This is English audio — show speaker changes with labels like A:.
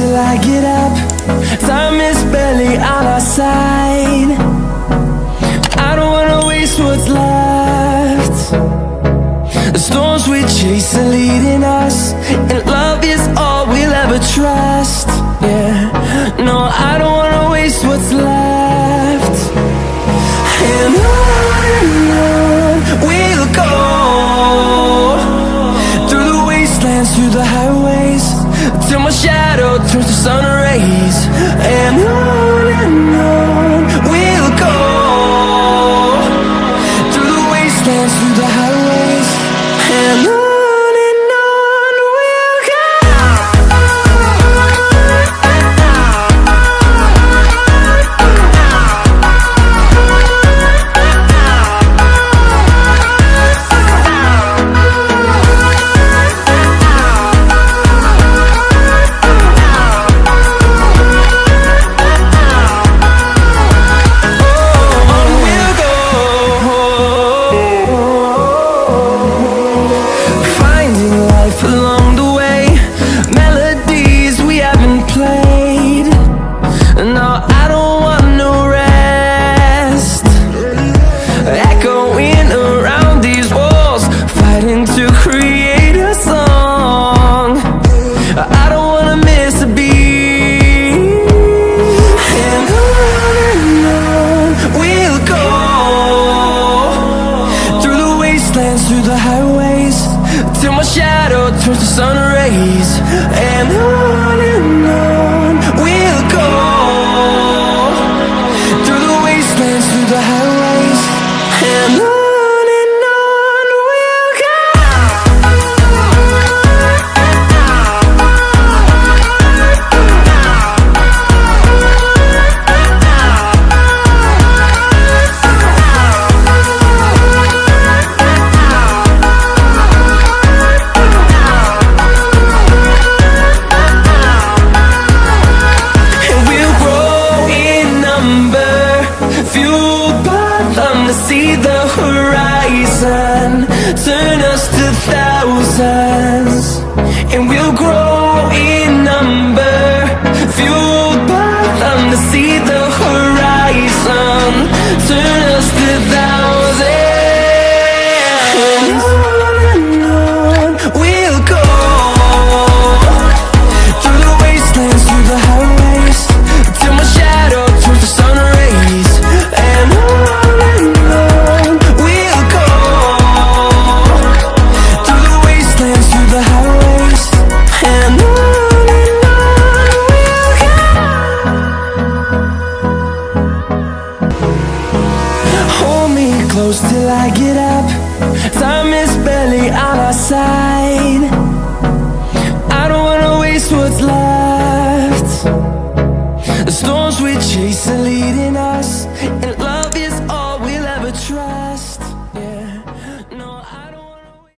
A: till I get up. Time is barely on our side. I don't wanna waste what's left. The storms we chase are leading us, and love is all we'll ever trust. Yeah, no, I don't wanna waste what's left. And on we'll go, through the wastelands, through the highways, till my shadow turns to sun rays. And on we'll go, through the wastelands, through the highways, and on we'll go. Through the highways, till my shadow turns to sun rays. And on we'll go, through the wastelands, through the highways, and on we'll go. To see the horizon, turn us to thousands, and we'll grow in number, fueled by them. To see the horizon, turn us to thousands, and on we'll go, through the wastelands, through the highways, till my shadow turns to sun rays. And close till I get up. Time is barely on our side. I don't wanna waste what's left. The storms we chase are leading